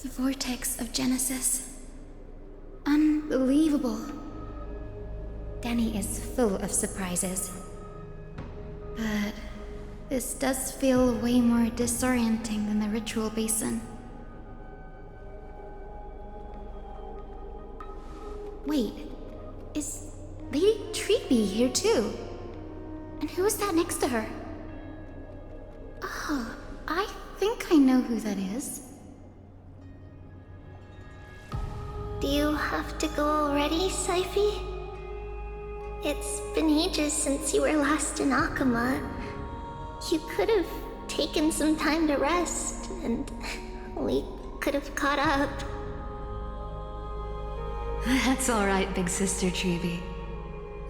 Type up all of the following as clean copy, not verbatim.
The vortex of Genesis. Unbelievable. Danny is full of surprises. But this does feel way more disorienting than the ritual basin. Wait, is Lady Treeby here too? And who is that next to her? Oh, I think I know who that is. Do you have to go already, Syphie? It's been ages since you were last in Akama. You could have taken some time to rest, and we could have caught up. That's alright, big sister Treeby.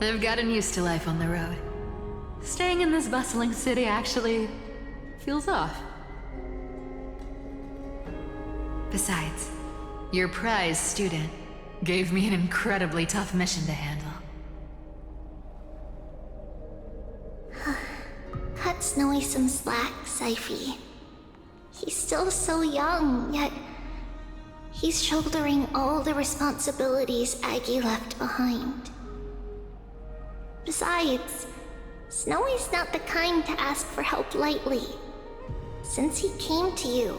I've gotten used to life on the road. Staying in this bustling city actually feels off. Besides, your prize student gave me an incredibly tough mission to handle. Cut Snowy some slack, Syphie. He's still so young, yet he's shouldering all the responsibilities Aggie left behind. Besides, Snowy's not the kind to ask for help lightly. Since he came to you,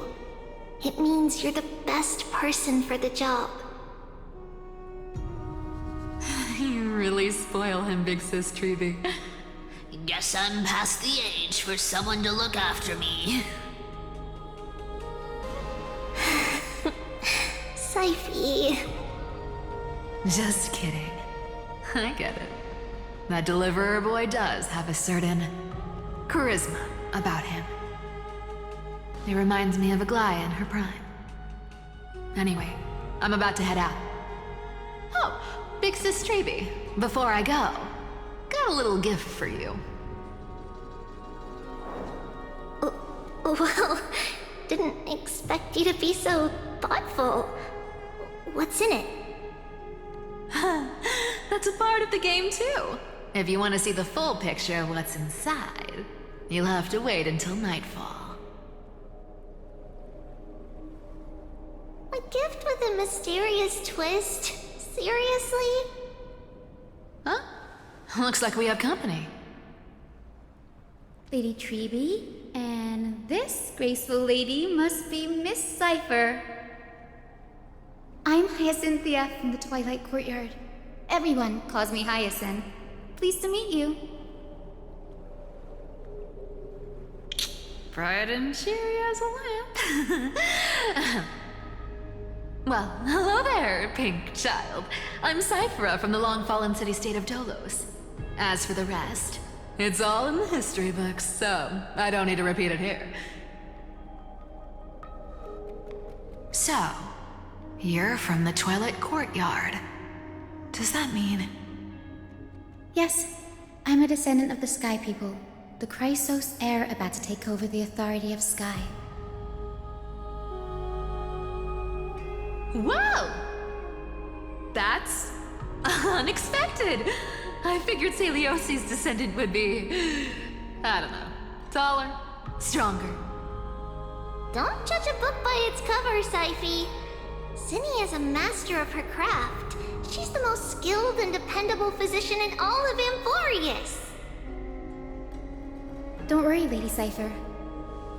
it means you're the best person for the job. You really spoil him, big sis Treeby. Guess I'm past the age for someone to look after me. Syphie. Just kidding. I get it. That deliverer boy does have a certain charisma about him. It reminds me of Aglaia in her prime. Anyway, I'm about to head out. Oh, big sis Treeby, before I go, got a little gift for you. Well, didn't expect you to be so thoughtful. What's in it? That's a part of the game too. If you want to see the full picture of what's inside, you'll have to wait until nightfall. A gift with a mysterious twist? Seriously? Huh? Looks like we have company. Lady Treeby, and this graceful lady must be Miss Cypher. I'm Hyacinthia from the Twilight Courtyard. Everyone calls me Hyacinth. Pleased to meet you. Bright and cheery as a lamp. Well, hello there, pink child. I'm Cyphera from the long-fallen city-state of Dolos. As for the rest, it's all in the history books, so I don't need to repeat it here. So, you're from the Twilight Courtyard. Does that mean... Yes, I'm a descendant of the Sky People, the Chrysos heir about to take over the authority of Sky. Whoa! That's unexpected! I figured Celiosi's descendant would be... I don't know. Taller, stronger. Don't judge a book by its cover, Syphie. Zinni is a master of her craft. She's the most skilled and dependable physician in all of Amphorius. Don't worry, Lady Cypher.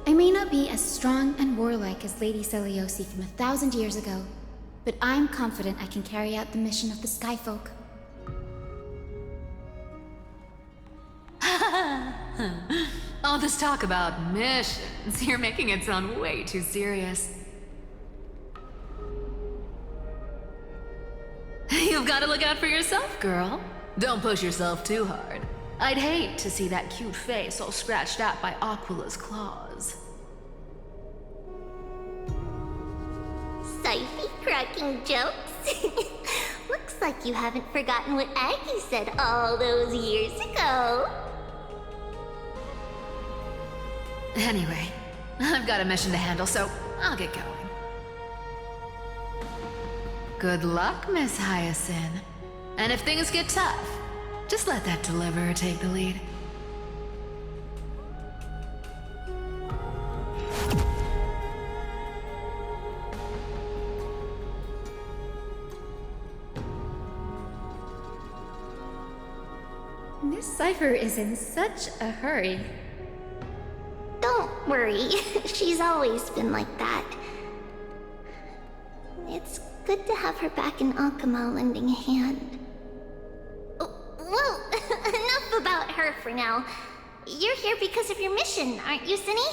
I may not be as strong and warlike as Lady Celiosi from 1,000 years ago, but I'm confident I can carry out the mission of the Skyfolk. All this talk about missions, you're making it sound way too serious. You've got to look out for yourself, girl. Don't push yourself too hard. I'd hate to see that cute face all scratched out by Aquila's claws. Syphie cracking jokes? Looks like you haven't forgotten what Aggie said all those years ago. Anyway, I've got a mission to handle, so I'll get going. Good luck, Miss Hyacinth. And if things get tough, just let that deliverer take the lead. Miss Cypher is in such a hurry. Don't worry, she's always been like that. It's good to have her back in Akuma lending a hand. Well, enough about her for now. You're here because of your mission, aren't you, Cinny?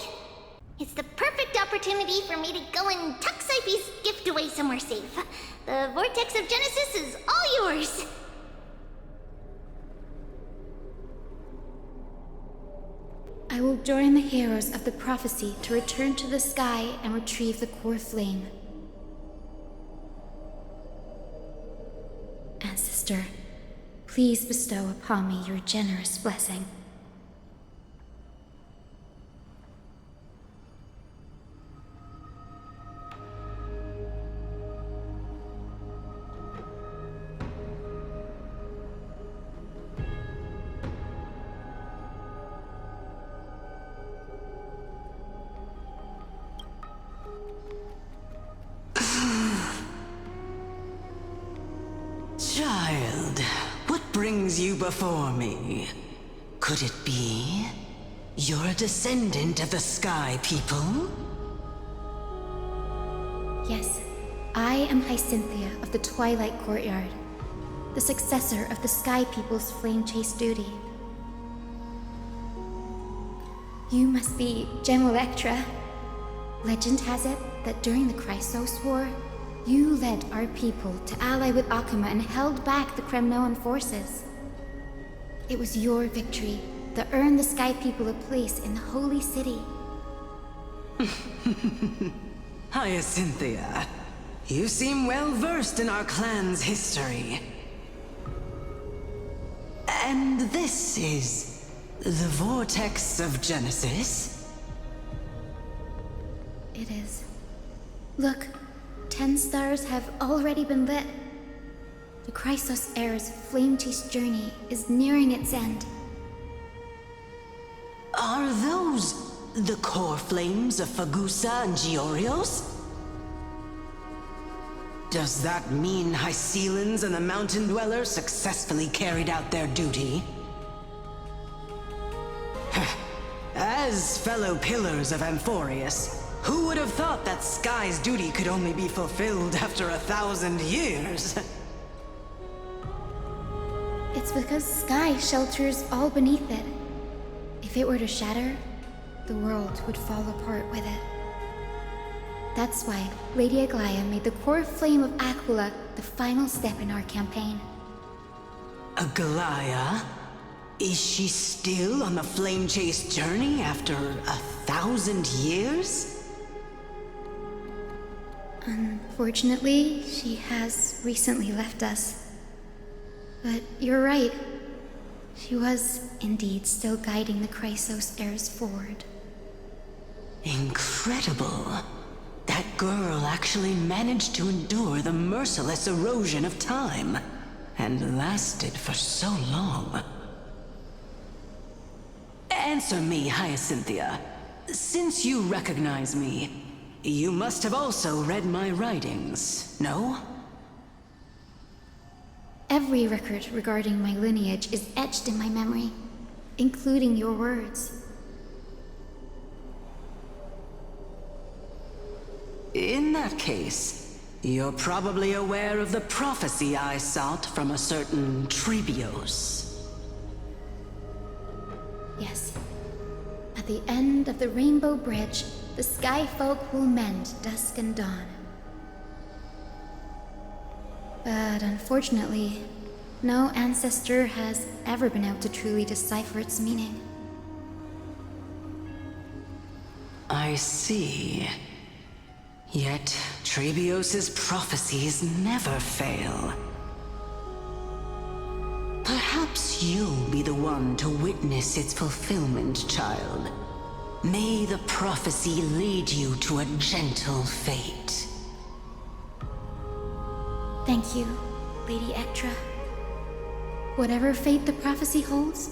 It's the perfect opportunity for me to go and tuck Cyphe's gift away somewhere safe. The Vortex of Genesis is all yours! I will join the heroes of the prophecy to return to the sky and retrieve the core flame. Ancestor, please bestow upon me your generous blessing. Child, what brings you before me? Could it be you're a descendant of the Sky People? Yes, I am Hyacinthia of the Twilight Courtyard, the successor of the Sky People's flame chase duty. You must be Gem Electra. Legend has it that during the Chrysos War, you led our people to ally with Akuma and held back the Kremnoan forces. It was your victory that earned the Sky People a place in the Holy City. Hyacinthia, you seem well versed in our clan's history. And this is the Vortex of Genesis? It is. Look, 10 stars have already been lit. The Chrysos Heir's flame chase journey is nearing its end. Are those the core flames of Fagusa and Giorios? Does that mean Hycelans and the Mountain Dwellers successfully carried out their duty? As fellow pillars of Amphorius, who would have thought that Sky's duty could only be fulfilled after 1,000 years? It's because Sky shelters all beneath it. If it were to shatter, the world would fall apart with it. That's why Lady Aglaya made the core flame of Aquila the final step in our campaign. Aglaya? Is she still on the flame chase journey after 1,000 years? Unfortunately, she has recently left us. But you're right. She was indeed still guiding the Chrysos heirs forward. Incredible. That girl actually managed to endure the merciless erosion of time, and lasted for so long. Answer me, Hyacinthia. Since you recognize me, you must have also read my writings, no? Every record regarding my lineage is etched in my memory, including your words. In that case, you're probably aware of the prophecy I sought from a certain Trebios. Yes. At the end of the Rainbow Bridge, the Sky Folk will mend dusk and dawn. But unfortunately, no ancestor has ever been able to truly decipher its meaning. I see. Yet, Trebios' prophecies never fail. Perhaps you'll be the one to witness its fulfillment, child. May the prophecy lead you to a gentle fate. Thank you, Lady Ectra. Whatever fate the prophecy holds,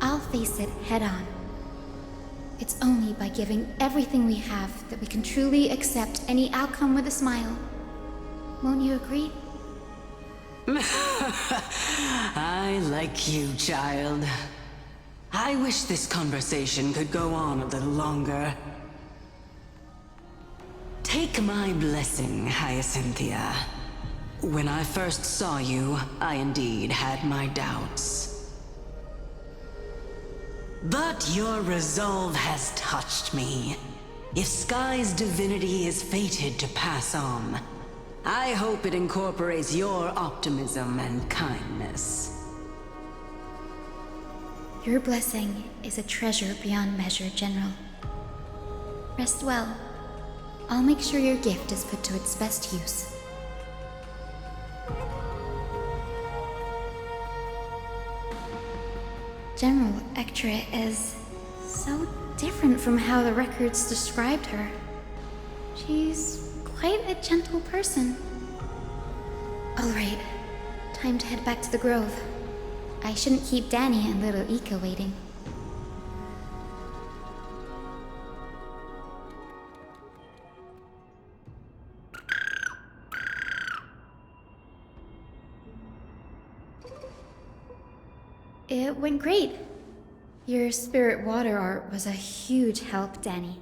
I'll face it head-on. It's only by giving everything we have that we can truly accept any outcome with a smile. Won't you agree? I like you, child. I wish this conversation could go on a little longer. Take my blessing, Hyacinthia. When I first saw you, I indeed had my doubts. But your resolve has touched me. If Sky's divinity is fated to pass on, I hope it incorporates your optimism and kindness. Your blessing is a treasure beyond measure, General. Rest well. I'll make sure your gift is put to its best use. General Ectra is so different from how the records described her. She's quite a gentle person. All right, time to head back to the Grove. I shouldn't keep Danny and little Ika waiting. It went great. Your spirit water art was a huge help, Danny.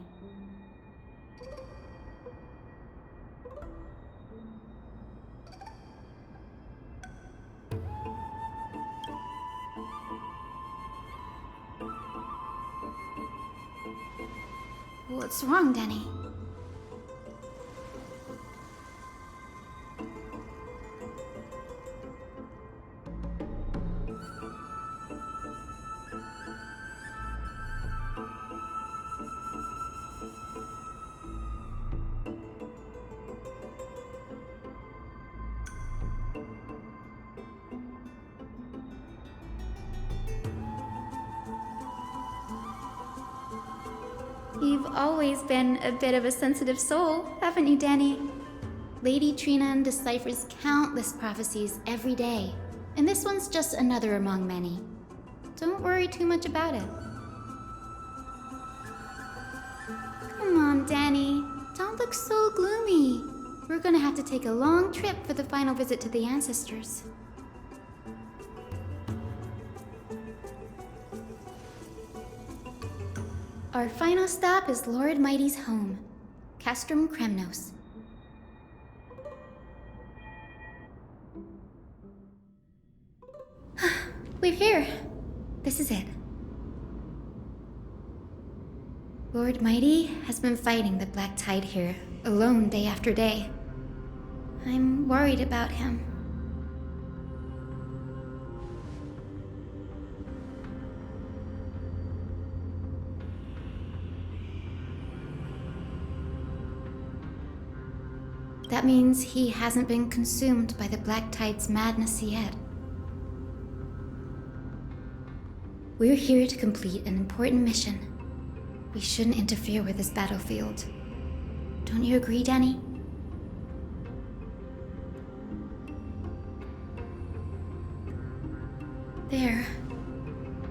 What's wrong, Danny? You've always been a bit of a sensitive soul, haven't you, Danny? Lady Trina deciphers countless prophecies every day, and this one's just another among many. Don't worry too much about it. Come on, Danny. Don't look so gloomy. We're gonna have to take a long trip for the final visit to the ancestors. Our final stop is Lord Mighty's home, Castrum Kremnos. We're here. This is it. Lord Mighty has been fighting the Black Tide here, alone day after day. I'm worried about him. That means he hasn't been consumed by the Black Tide's madness yet. We're here to complete an important mission. We shouldn't interfere with this battlefield. Don't you agree, Danny? There.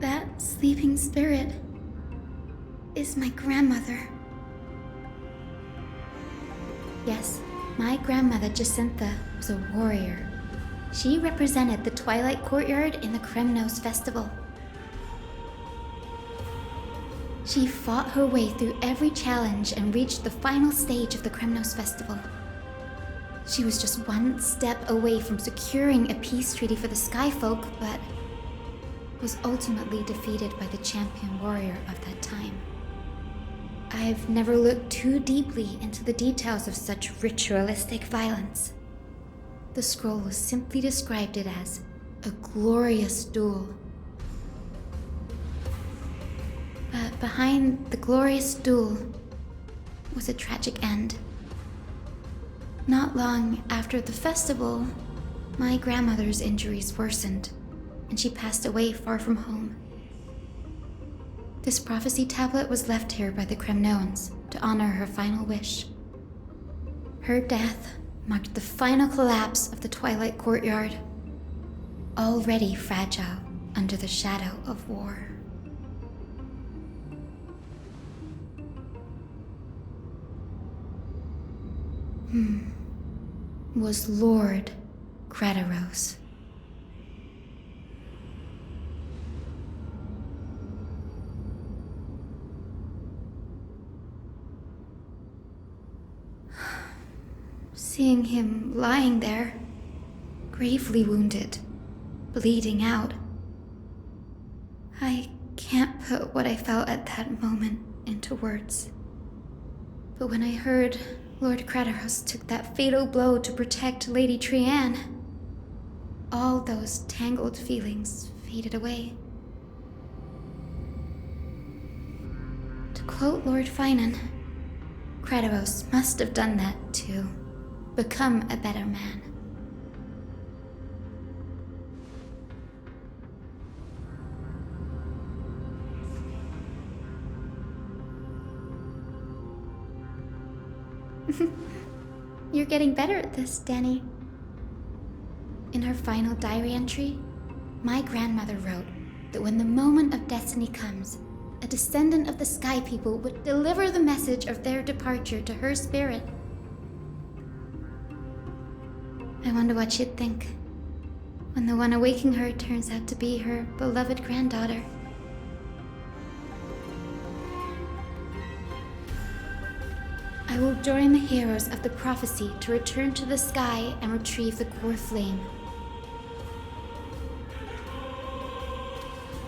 That sleeping spirit is my grandmother. Yes. My grandmother Jacintha was a warrior. She represented the Twilight Courtyard in the Kremnos Festival. She fought her way through every challenge and reached the final stage of the Kremnos Festival. She was just one step away from securing a peace treaty for the Skyfolk, but was ultimately defeated by the champion warrior of that time. I've never looked too deeply into the details of such ritualistic violence. The scroll simply described it as a glorious duel. But behind the glorious duel was a tragic end. Not long after the festival, my grandmother's injuries worsened, and she passed away far from home. This prophecy tablet was left here by the Kremnoans to honor her final wish. Her death marked the final collapse of the Twilight Courtyard, already fragile under the shadow of war. Was Lord Gretaros. Seeing him lying there, gravely wounded, bleeding out. I can't put what I felt at that moment into words. But when I heard Lord Craterhouse took that fatal blow to protect Lady Trianne, all those tangled feelings faded away. To quote Lord Finan, Craterhouse must have done that to become a better man. You're getting better at this, Danny. In her final diary entry, my grandmother wrote that when the moment of destiny comes, a descendant of the Sky People would deliver the message of their departure to her spirit. I wonder what she'd think when the one awaking her turns out to be her beloved granddaughter. I will join the heroes of the prophecy to return to the sky and retrieve the core flame.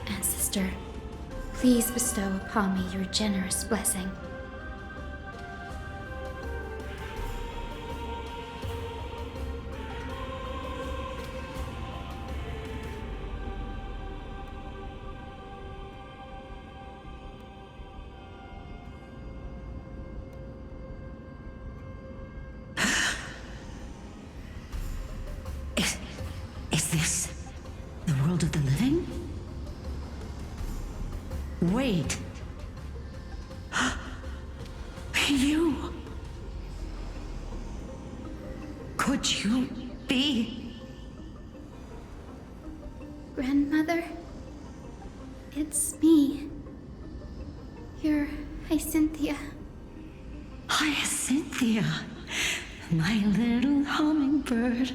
Ancestor, please bestow upon me your generous blessing. Is this the world of the living? Wait. You. Could you be? Grandmother, it's me. Your Hyacinthia. Hyacinthia, my little hummingbird.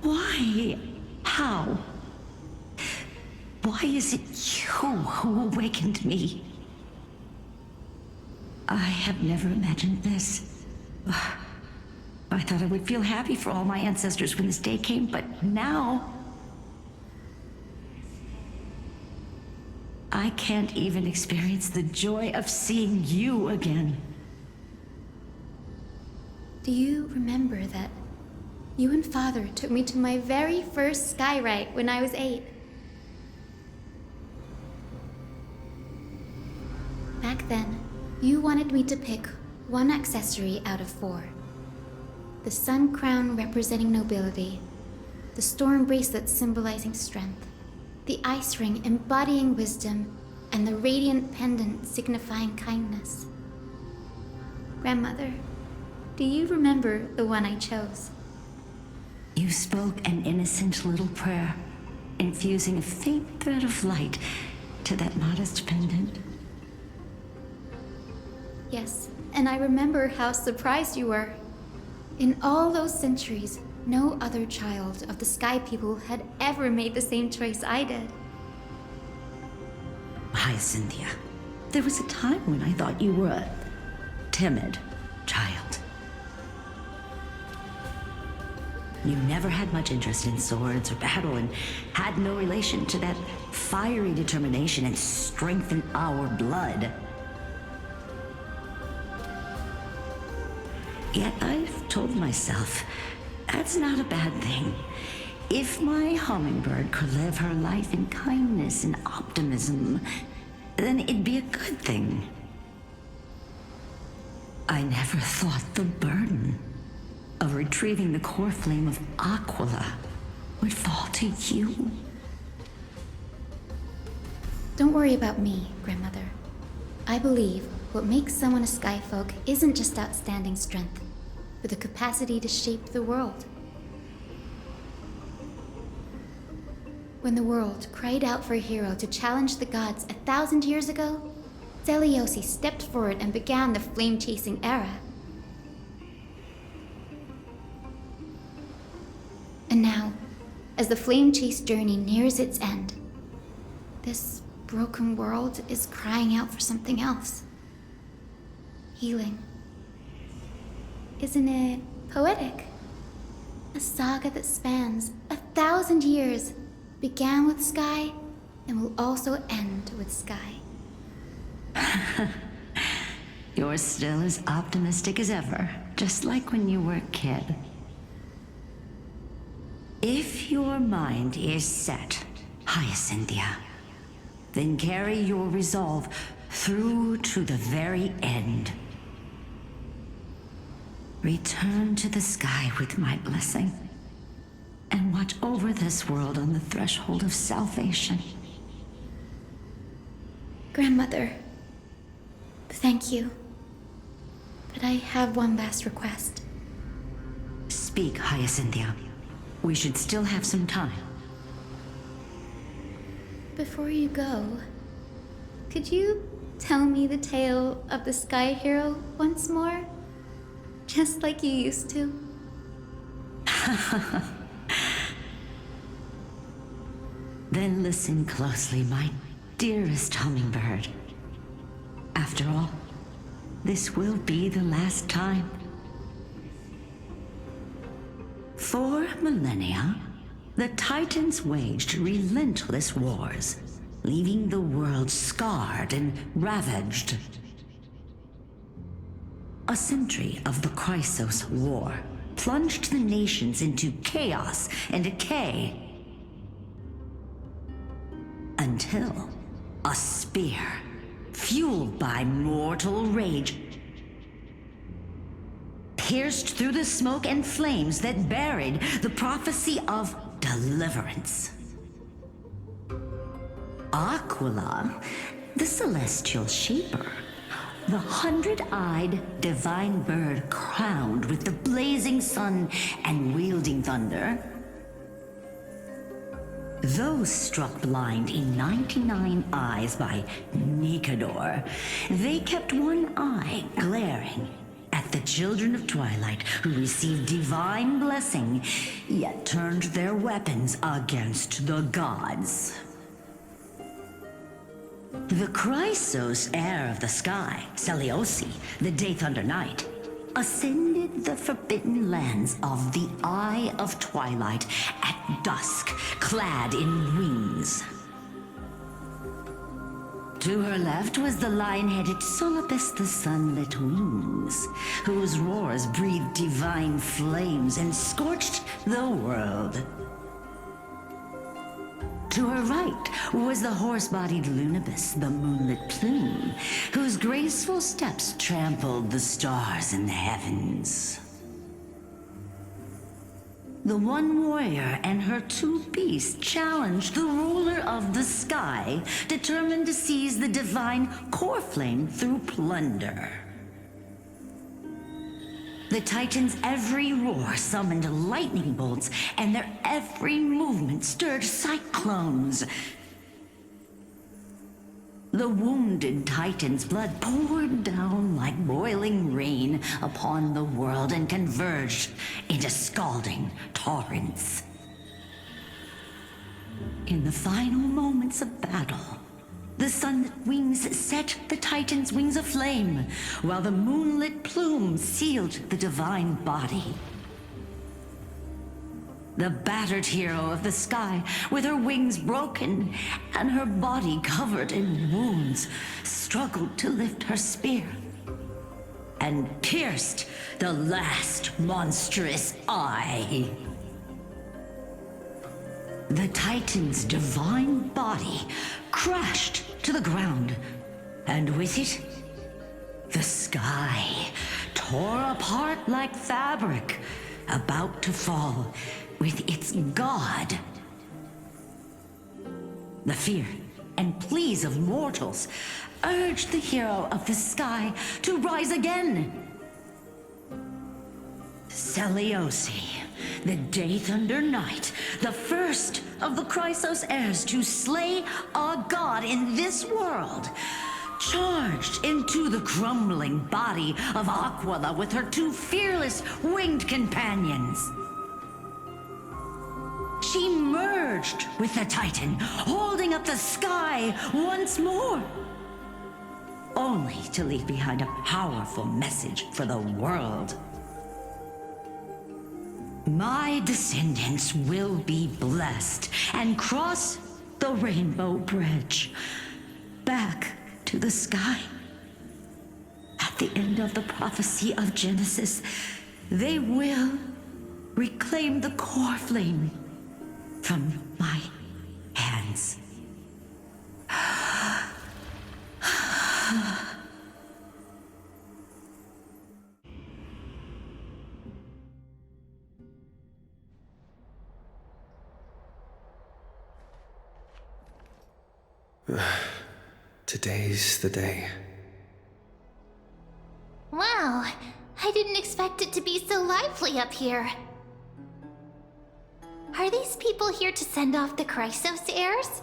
Why? How? Why is it you who awakened me? I have never imagined this. I thought I would feel happy for all my ancestors when this day came, but now... I can't even experience the joy of seeing you again. Do you remember that you and Father took me to my very first sky ride when I was 8? Back then, you wanted me to pick one accessory out of 4. The sun crown representing nobility, the storm bracelet symbolizing strength, the ice ring embodying wisdom, and the radiant pendant signifying kindness. Grandmother, do you remember the one I chose? You spoke an innocent little prayer, infusing a faint thread of light to that modest pendant. Yes, and I remember how surprised you were. In all those centuries, no other child of the Sky People had ever made the same choice I did. Hyacinthia, there was a time when I thought you were a timid child. You never had much interest in swords or battle and had no relation to that fiery determination and strength in our blood. Yet I've told myself, that's not a bad thing. If my hummingbird could live her life in kindness and optimism, then it'd be a good thing. I never thought the burden of retrieving the core flame of Aquila would fall to you. Don't worry about me, Grandmother. I believe what makes someone a Skyfolk isn't just outstanding strength, but the capacity to shape the world. When the world cried out for a hero to challenge the gods 1,000 years ago, Zeliosi stepped forward and began the flame-chasing era. And now, as the flame chase journey nears its end, this broken world is crying out for something else. Healing. Isn't it poetic? A saga that spans 1,000 years, began with Sky, and will also end with Sky. You're still as optimistic as ever, just like when you were a kid. If your mind is set, Hyacinthia, then carry your resolve through to the very end. Return to the sky with my blessing, and watch over this world on the threshold of salvation. Grandmother, thank you. But I have one last request. Speak, Hyacinthia. We should still have some time. Before you go, could you tell me the tale of the Sky Hero once more? Just like you used to. Then listen closely, my dearest hummingbird. After all, this will be the last time. For millennia, the Titans waged relentless wars, leaving the world scarred and ravaged. A century of the Chrysos War plunged the nations into chaos and decay. Until a spear, fueled by mortal rage, pierced through the smoke and flames that buried the prophecy of deliverance. Aquila, the celestial shaper, the 100-eyed divine bird crowned with the blazing sun and wielding thunder, those struck blind in 99 eyes by Nikador, they kept one eye glaring at the children of Twilight who received divine blessing, yet turned their weapons against the gods. The Chrysos heir of the sky, Seliosi, the Day Thunder Knight, ascended the forbidden lands of the Eye of Twilight at dusk, clad in wings. To her left was the lion-headed Solipus the Sunlit Wings, whose roars breathed divine flames and scorched the world. To her right was the horse-bodied Lunibus, the Moonlit Plume, whose graceful steps trampled the stars in the heavens. The one warrior and her two beasts challenged the ruler of the sky, determined to seize the divine core flame through plunder. The Titans' every roar summoned lightning bolts, and their every movement stirred cyclones. The wounded Titan's blood poured down like boiling rain upon the world and converged into scalding torrents. In the final moments of battle, the Sunlit Wings set the Titan's wings aflame, while the Moonlit Plume sealed the divine body. The battered hero of the sky, with her wings broken and her body covered in wounds, struggled to lift her spear and pierced the last monstrous eye. The Titan's divine body crashed to the ground, and with it, the sky tore apart like fabric, about to fall with its god. The fear and pleas of mortals urged the hero of the sky to rise again. Seliosi, the Day Thunder Knight, the first of the Chrysos heirs to slay a god in this world, charged into the crumbling body of Aquila with her two fearless winged companions. She merged with the Titan, holding up the sky once more, only to leave behind a powerful message for the world. My descendants will be blessed and cross the Rainbow Bridge back to the sky. At the end of the prophecy of Genesis, they will reclaim the core flame from my hands. Today's the day. Wow, I didn't expect it to be so lively up here. Are these people here to send off the Chrysos heirs?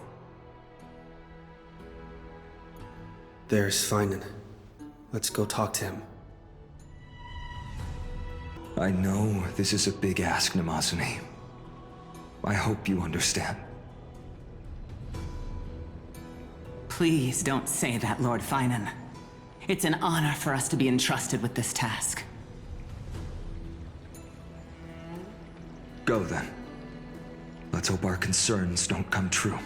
There's Finan. Let's go talk to him. I know this is a big ask, Namazune. I hope you understand. Please don't say that, Lord Finan. It's an honor for us to be entrusted with this task. Go then. Let's hope our concerns don't come true.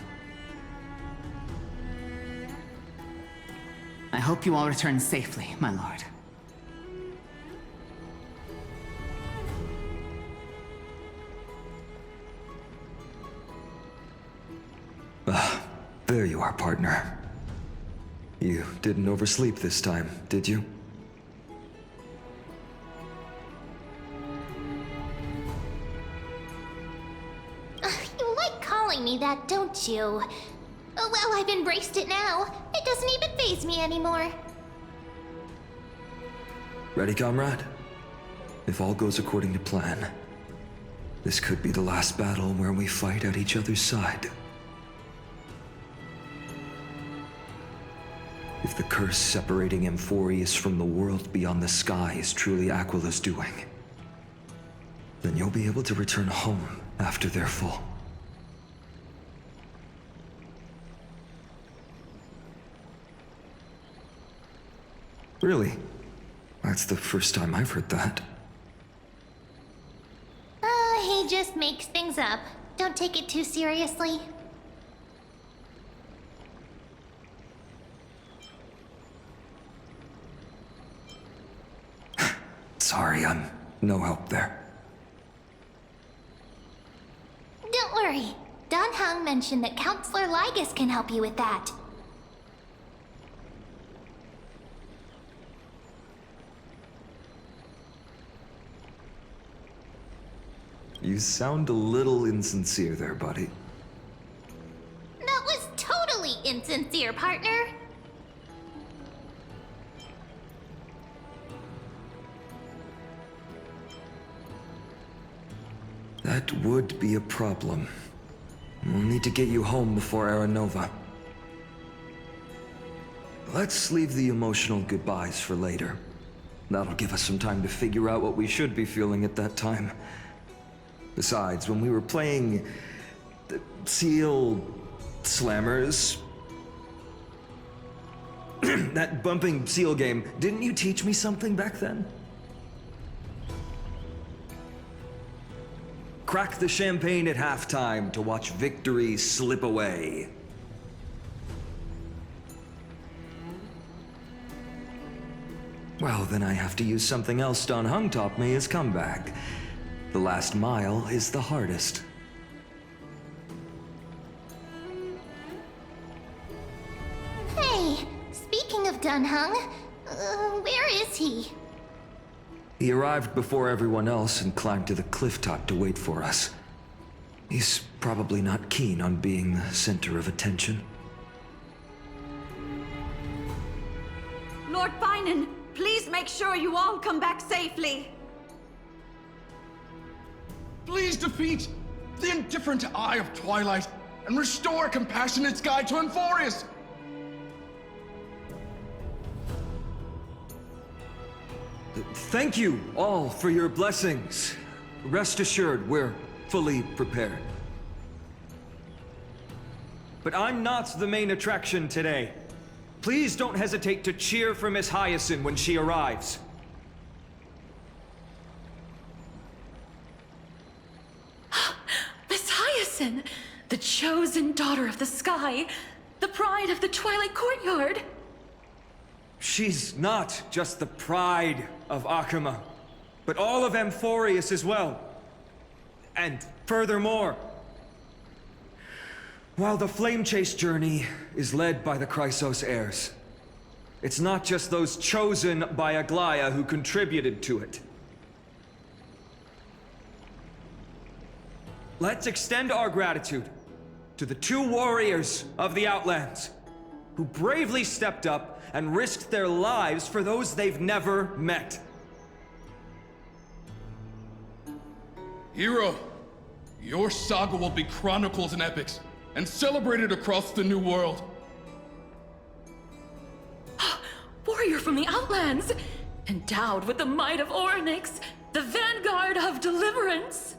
I hope you all return safely, my lord. There you are, partner. You didn't oversleep this time, did you? You like calling me that, don't you? Oh, well, I've embraced it now. It doesn't even faze me anymore. Ready, comrade? If all goes according to plan, this could be the last battle where we fight at each other's side. If the curse separating Amphorius from the world beyond the sky is truly Aquila's doing, then you'll be able to return home after their fall. Really? That's the first time I've heard that. He just makes things up. Don't take it too seriously. Sorry, I'm no help there. Don't worry. Don Hung mentioned that Counselor Lygus can help you with that. You sound a little insincere there, buddy. That was totally insincere, partner. That would be a problem. We'll need to get you home before Aranova. Let's leave the emotional goodbyes for later. That'll give us some time to figure out what we should be feeling at that time. Besides, when we were playing the Seal Slammers, that bumping seal game, didn't you teach me something back then? Crack the champagne at halftime to watch victory slip away. Well, then I have to use something else Don Hung taught me as comeback. The last mile is the hardest. Hey, speaking of Don Hung, where is he? He arrived before everyone else and climbed to the cliff top to wait for us. He's probably not keen on being the center of attention. Lord Finan, please make sure you all come back safely. Please defeat the indifferent Eye of Twilight and restore a compassionate sky to Amphorius! Thank you all for your blessings. Rest assured, we're fully prepared. But I'm not the main attraction today. Please don't hesitate to cheer for Miss Hyacinth when she arrives. Hyacin, the chosen daughter of the sky, the pride of the Twilight Courtyard. She's not just the pride of Akuma, but all of Amphorius as well. And furthermore, while the Flame Chase journey is led by the Chrysos heirs, it's not just those chosen by Aglaya who contributed to it. Let's extend our gratitude to the 2 warriors of the Outlands who bravely stepped up and risked their lives for those they've never met. Hero, your saga will be chronicled in epics and celebrated across the New World. Warrior from the Outlands, endowed with the might of Orynyx, the vanguard of deliverance.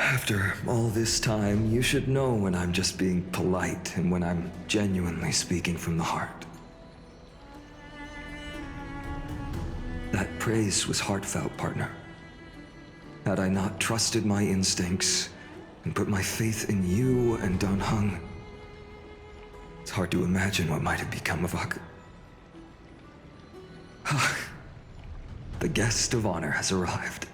After all this time, you should know when I'm just being polite and when I'm genuinely speaking from the heart. That praise was heartfelt, partner. Had I not trusted my instincts and put my faith in you and Dan Heng, it's hard to imagine what might have become of Ak. The guest of honor has arrived.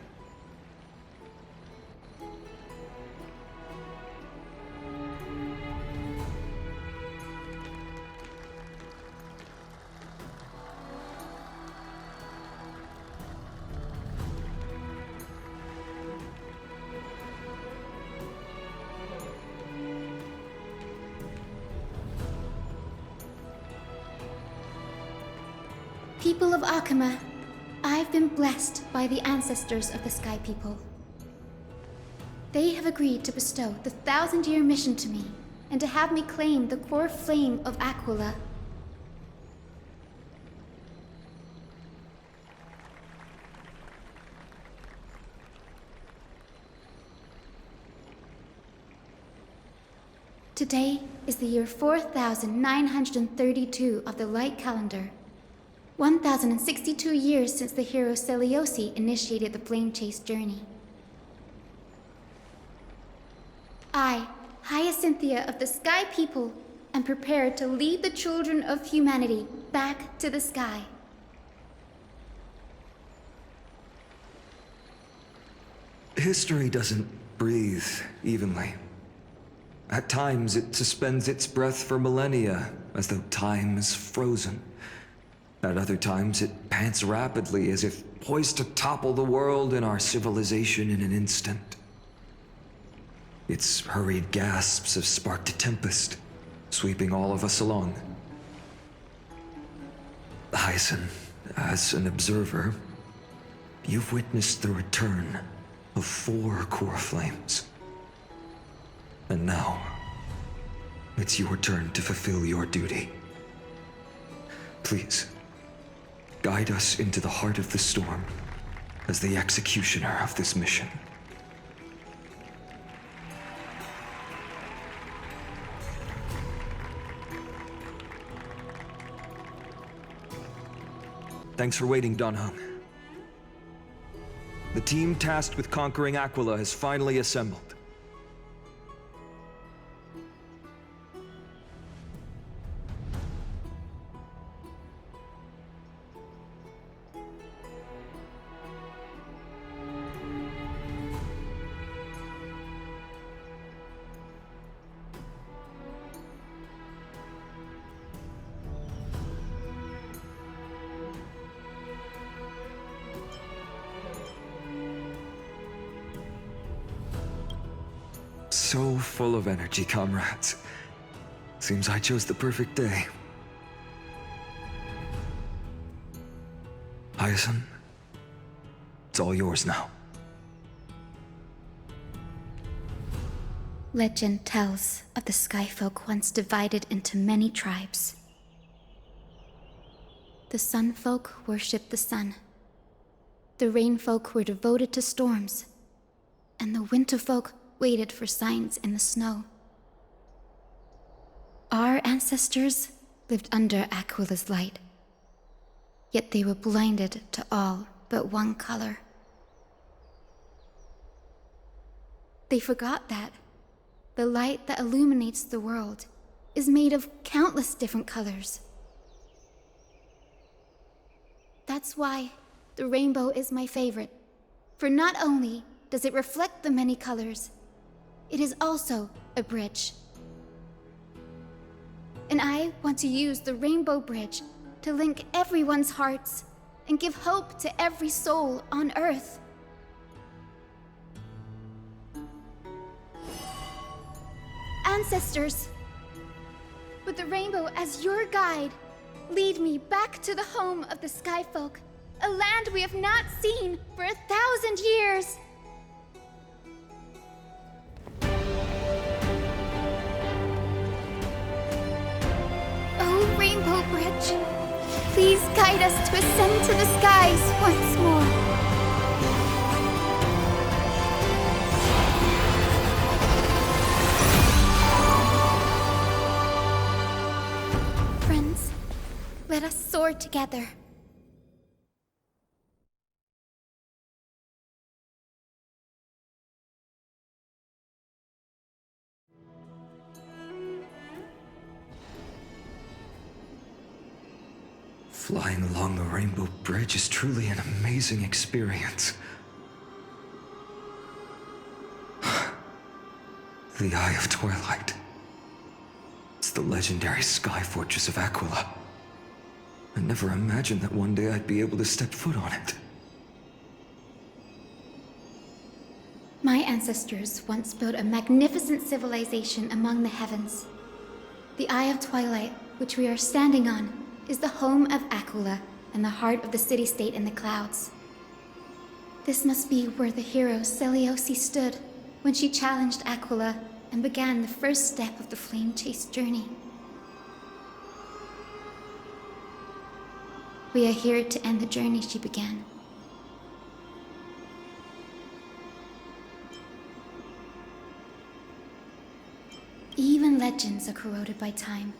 People of Akuma, I've been blessed by the ancestors of the Sky People. They have agreed to bestow the 1,000-year mission to me, and to have me claim the core flame of Aquila. Today is the year 4932 of the Light Calendar. 1,062 years since the hero Seliosi initiated the Flame Chase journey. I, Hyacinthia of the Sky People, am prepared to lead the children of humanity back to the sky. History doesn't breathe evenly. At times, it suspends its breath for millennia, as though time is frozen. At other times, it pants rapidly, as if poised to topple the world and our civilization in an instant. Its hurried gasps have sparked a tempest, sweeping all of us along. Hyacin, as an observer, you've witnessed the return of 4 core flames. And now, it's your turn to fulfill your duty. Please, guide us into the heart of the storm as the executioner of this mission. Thanks for waiting, Dan Heng. The team tasked with conquering Aquila has finally assembled. So full of energy, comrades. Seems I chose the perfect day. Hyacin, it's all yours now. Legend tells of the Skyfolk once divided into many tribes. The Sunfolk worshipped the sun. The Rainfolk were devoted to storms. and the winter folk waited for signs in the snow. Our ancestors lived under Aquila's light, yet they were blinded to all but one color. They forgot that the light that illuminates the world is made of countless different colors. That's why the rainbow is my favorite, for not only does it reflect the many colors, it is also a bridge. And I want to use the rainbow bridge to link everyone's hearts and give hope to every soul on Earth. Ancestors, with the rainbow as your guide, lead me back to the home of the Skyfolk, a land we have not seen for 1,000 years. Oh, Rainbow Bridge, please guide us to ascend to the skies once more. Friends, let us soar together. Flying along the Rainbow Bridge is truly an amazing experience. The Eye of Twilight. It's the legendary sky fortress of Aquila. I never imagined that one day I'd be able to step foot on it. My ancestors once built a magnificent civilization among the heavens. The Eye of Twilight, which we are standing on, is the home of Aquila and the heart of the city-state in the clouds. This must be where the hero Selioce stood when she challenged Aquila and began the first step of the flame chase journey. We are here to end the journey she began. Even legends are corroded by time,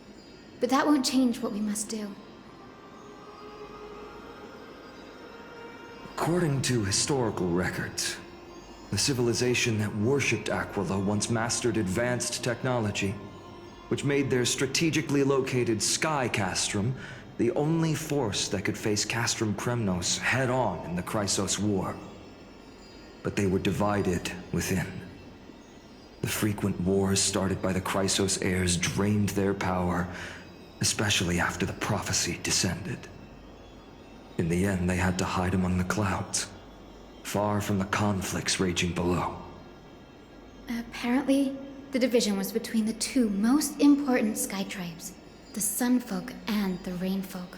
but that won't change what we must do. According to historical records, the civilization that worshipped Aquila once mastered advanced technology, which made their strategically located Sky Castrum the only force that could face Castrum Kremnos head-on in the Chrysos War. But they were divided within. The frequent wars started by the Chrysos heirs drained their power, especially after the prophecy descended. In the end, they had to hide among the clouds, far from the conflicts raging below. Apparently, the division was between the two most important sky tribes, the Sunfolk and the Rainfolk.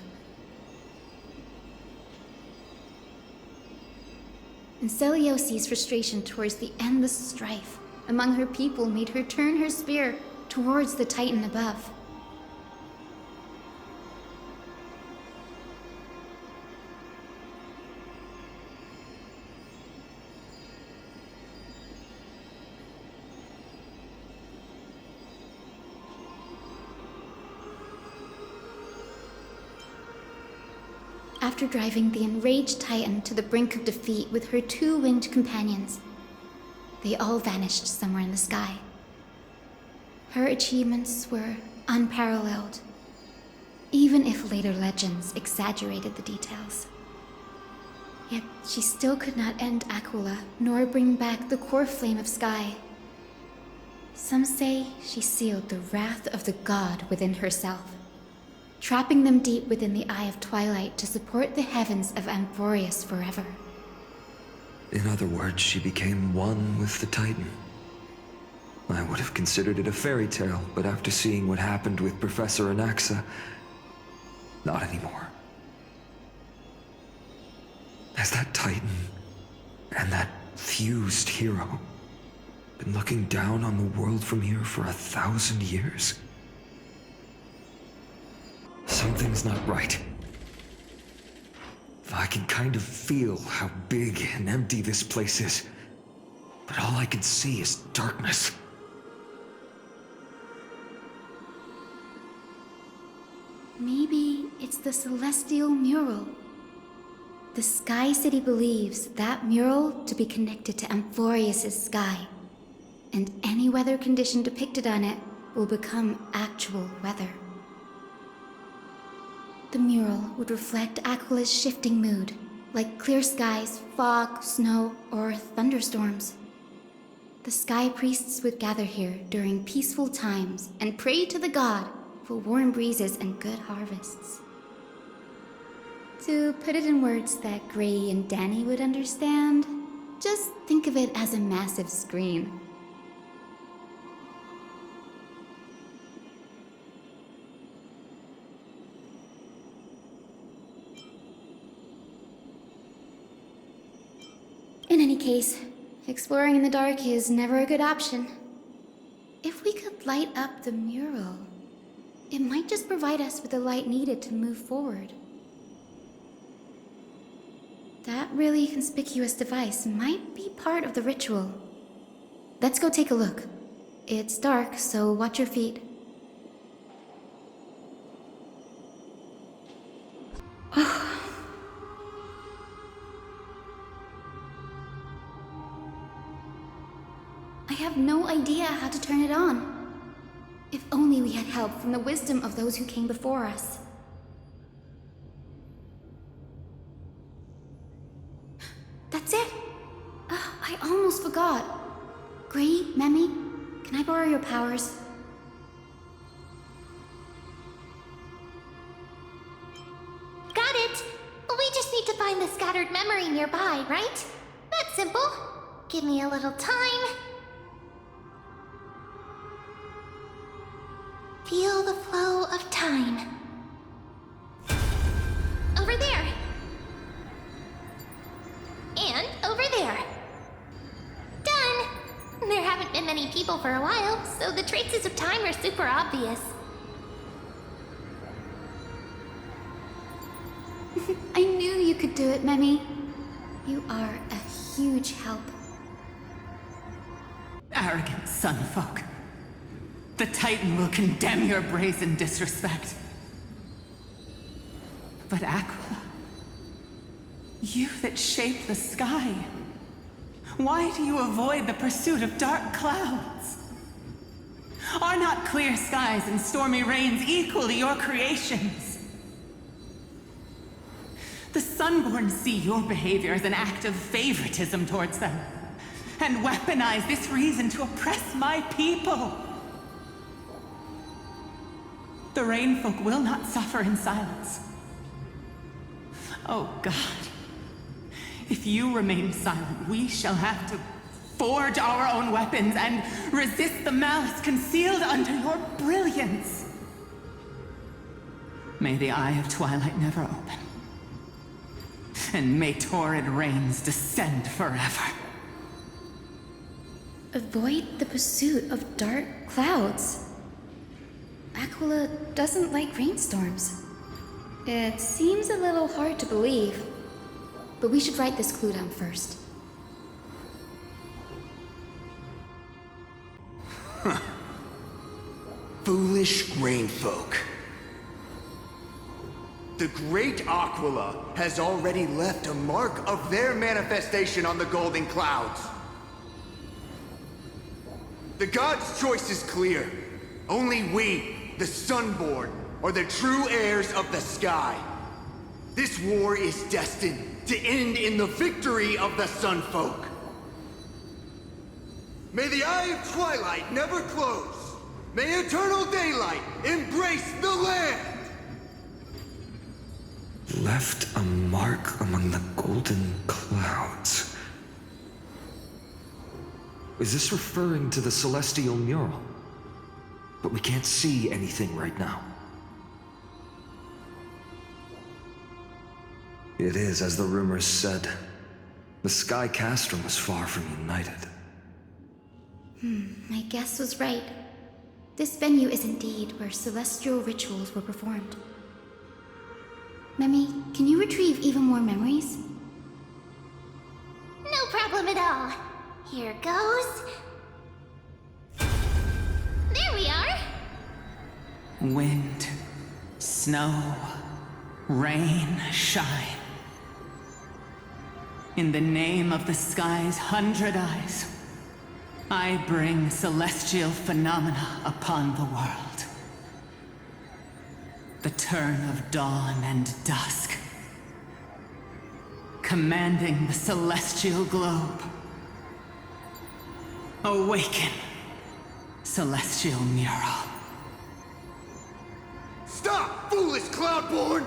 And Selioce's frustration towards the endless strife among her people made her turn her spear towards the Titan above. After driving the enraged Titan to the brink of defeat with her two winged companions, they all vanished somewhere in the sky. Her achievements were unparalleled, even if later legends exaggerated the details. Yet she still could not end Aquila, nor bring back the core flame of sky. Some say she sealed the wrath of the god within herself, trapping them deep within the Eye of Twilight to support the heavens of Amphorius forever. In other words, she became one with the Titan. I would have considered it a fairy tale, but after seeing what happened with Professor Anaxa, not anymore. Has that Titan and that fused hero been looking down on the world from here for 1,000 years? Something's not right. I can kind of feel how big and empty this place is. but all I can see is darkness. Maybe it's the celestial mural. The Sky City believes that mural to be connected to Amphorius' sky, and any weather condition depicted on it will become actual weather. The mural would reflect Aquila's shifting mood, like clear skies, fog, snow, or thunderstorms. The Sky Priests would gather here during peaceful times and pray to the god for warm breezes and good harvests. To put it in words that Gray and Danny would understand, just think of it as a massive screen. In any case, exploring in the dark is never a good option. If we could light up the mural, it might just provide us with the light needed to move forward. That really conspicuous device might be part of the ritual. Let's go take a look. It's dark, so watch your feet. I have no idea how to turn it on. If only we had help from the wisdom of those who came before us. That's it! I almost forgot. Gray, Memi, can I borrow your powers? Got it! We just need to find the scattered memory nearby, right? That's simple. Give me a little time. Feel the flow of time. Over there. And over there. Done! There haven't been many people for a while, so the traces of time are super obvious. I knew you could do it, Memi. You are a huge help. Arrogant sunfolk. The Titan will condemn your brazen disrespect. But Aquila, you that shape the sky, why do you avoid the pursuit of dark clouds? Are not clear skies and stormy rains equally your creations? The Sunborn see your behavior as an act of favoritism towards them, and weaponize this reason to oppress my people. The Rainfolk will not suffer in silence. Oh God, if you remain silent, we shall have to forge our own weapons and resist the malice concealed under your brilliance. May the Eye of Twilight never open, and may torrid rains descend forever. Avoid the pursuit of dark clouds. Aquila doesn't like rainstorms. It seems a little hard to believe, but we should write this clue down first. Foolish rainfolk. The great Aquila has already left a mark of their manifestation on the golden clouds. The god's choice is clear. Only we, the Sunborn, are the true heirs of the sky. This war is destined to end in the victory of the Sunfolk. May the Eye of Twilight never close. May eternal daylight embrace the land! Left a mark among the golden clouds. Is this referring to the celestial mural? But we can't see anything right now. It is as the rumors said. The Sky Castrum was far from united. My guess was right. This venue is indeed where celestial rituals were performed. Memi, can you retrieve even more memories? No problem at all. Here goes. There we are! Wind, snow, rain, shine. In the name of the sky's 100 eyes, I bring celestial phenomena upon the world. The turn of dawn and dusk, commanding the celestial globe. Awaken, celestial mural. Stop, foolish Cloudborn!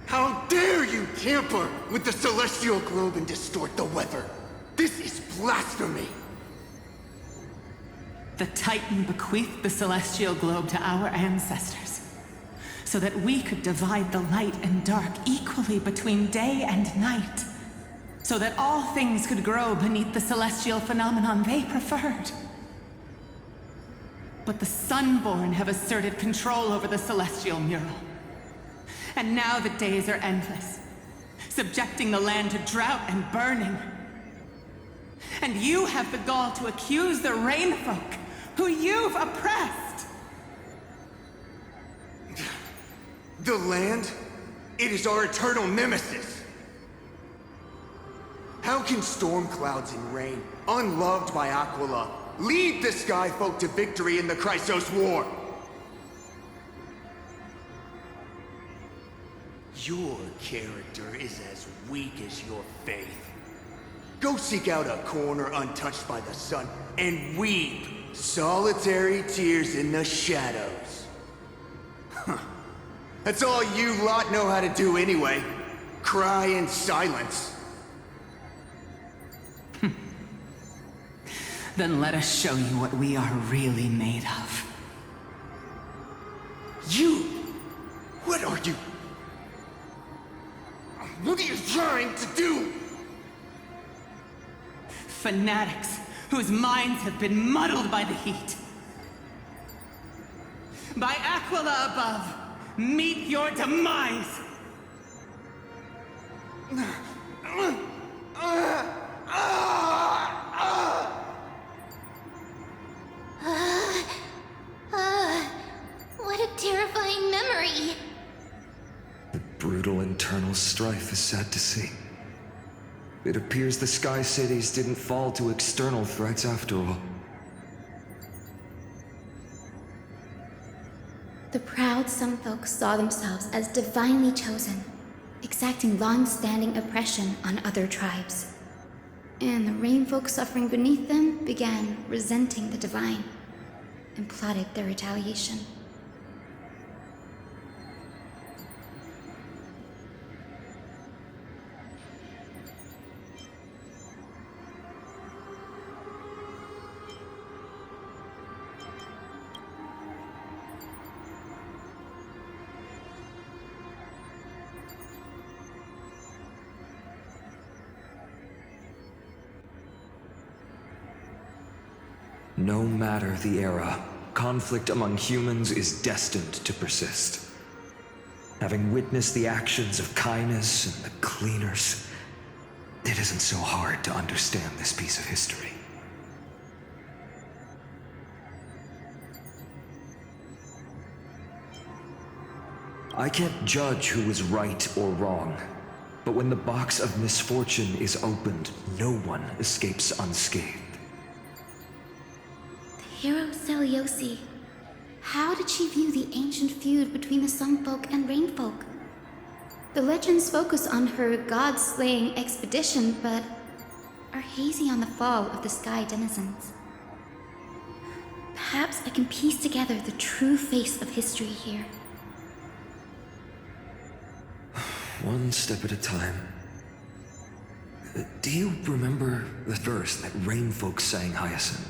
How dare you tamper with the celestial globe and distort the weather? This is blasphemy! The Titan bequeathed the celestial globe to our ancestors, so that we could divide the light and dark equally between day and night, so that all things could grow beneath the celestial phenomenon they preferred. But the Sunborn have asserted control over the celestial mural. And now the days are endless, subjecting the land to drought and burning. And you have the gall to accuse the Rainfolk, who you've oppressed! The land? It is our eternal nemesis! How can storm clouds and rain, unloved by Aquila, lead the Skyfolk to victory in the Chrysos War? Your character is as weak as your faith. Go seek out a corner untouched by the sun and weep solitary tears in the shadows. Huh. That's all you lot know how to do anyway. Cry in silence. Then let us show you what we are really made of. You? What are you? What are you trying to do? Fanatics whose minds have been muddled by the heat. By Aquila above, meet your demise! What a terrifying memory! The brutal internal strife is sad to see. It appears the Sky Cities didn't fall to external threats after all. The proud Sunfolk saw themselves as divinely chosen, exacting long-standing oppression on other tribes. And the Rainfolk suffering beneath them began resenting the divine and plotted their retaliation. No matter the era, conflict among humans is destined to persist. Having witnessed the actions of Kindness and the Cleaners, it isn't so hard to understand this piece of history. I can't judge who was right or wrong, but when the box of misfortune is opened, no one escapes unscathed. Hero Celiosi, how did she view the ancient feud between the Sunfolk and Rainfolk? The legends focus on her god-slaying expedition, but are hazy on the fall of the Sky Denizens. Perhaps I can piece together the true face of history here. One step at a time. Do you remember the verse that Rainfolk sang, Hyacinth?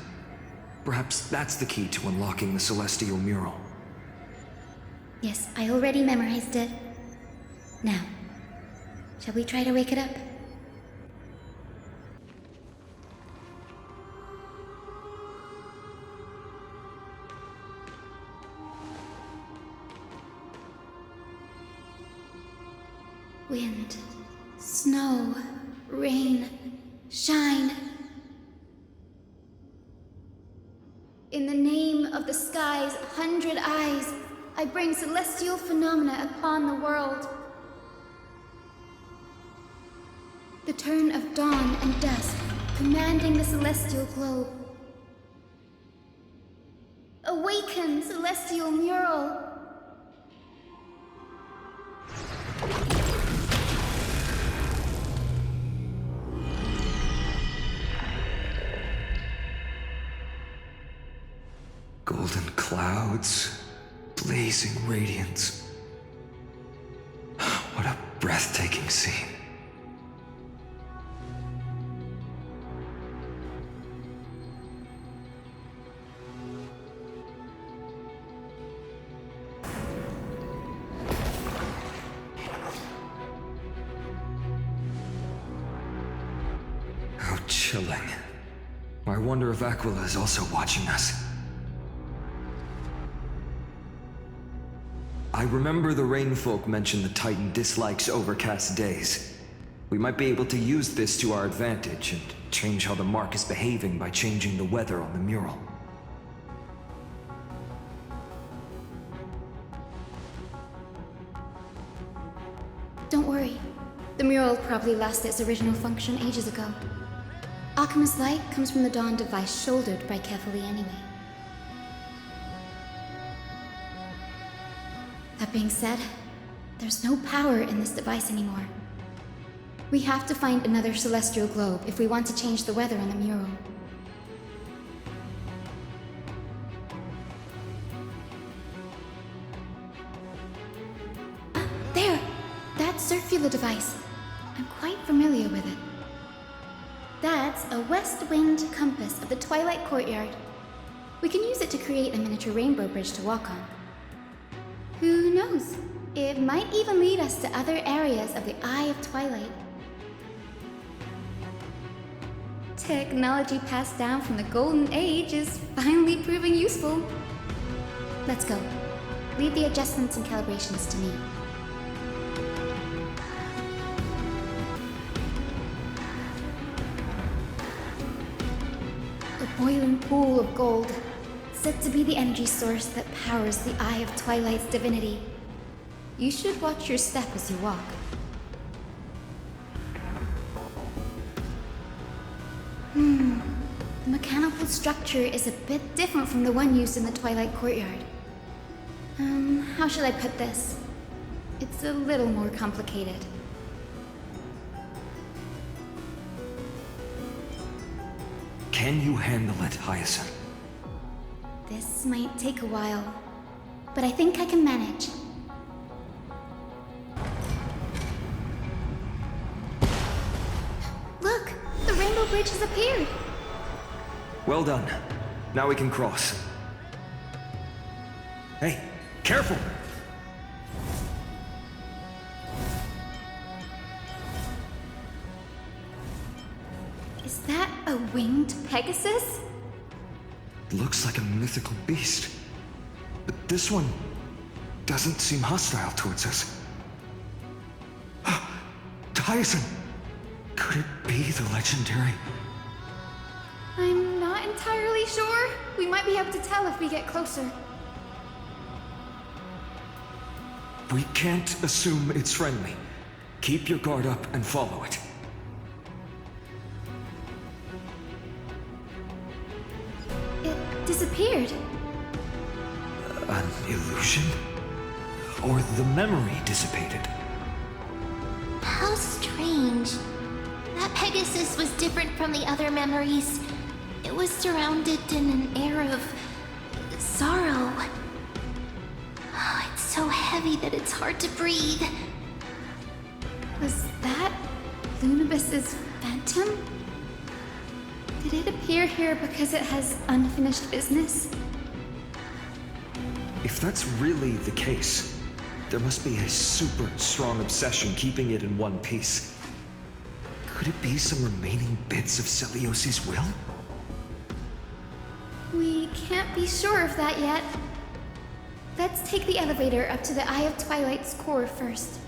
Perhaps that's the key to unlocking the celestial mural. Yes, I already memorized it. Now, shall we try to wake it up? Wind, snow, rain, shine. In the name of the sky's 100 eyes, I bring celestial phenomena upon the world. The turn of dawn and dusk, commanding the celestial globe. Awaken, celestial mural! Golden clouds, blazing radiance. What a breathtaking scene. How chilling. I wonder if Aquila is also watching us. I remember the Rainfolk mentioned the Titan dislikes overcast days. We might be able to use this to our advantage and change how the mark is behaving by changing the weather on the mural. Don't worry. The mural probably lost its original function ages ago. Akima's light comes from the dawn device shouldered by Kefali anyway. That being said, there's no power in this device anymore. We have to find another celestial globe if we want to change the weather on the mural. There! That's circular device. I'm quite familiar with it. That's a west-winged compass of the Twilight Courtyard. We can use it to create a miniature rainbow bridge to walk on. Who knows? It might even lead us to other areas of the Eye of Twilight. Technology passed down from the Golden Age is finally proving useful. Let's go. Leave the adjustments and calibrations to me. A boiling pool of gold, said to be the energy source that powers the Eye of Twilight's divinity. You should watch your step as you walk. The mechanical structure is a bit different from the one used in the Twilight Courtyard. How should I put this? It's a little more complicated. Can you handle it, Hyacinth? This might take a while, but I think I can manage. Look! The rainbow bridge has appeared! Well done. Now we can cross. Hey, careful! Is that a winged Pegasus? Looks like a mythical beast. But this one doesn't seem hostile towards us. Tyson! Could it be the legendary? I'm not entirely sure. We might be able to tell if we get closer. We can't assume it's friendly. Keep your guard up and follow it. It disappeared. An illusion? Or the memory dissipated? How strange. That Pegasus was different from the other memories. It was surrounded in an air of sorrow. Oh, it's so heavy that it's hard to breathe. Was that Lunibus's phantom? Did it appear here because it has unfinished business? If that's really the case, there must be a super strong obsession keeping it in one piece. Could it be some remaining bits of Celios's will? We can't be sure of that yet. Let's take the elevator up to the Eye of Twilight's core first.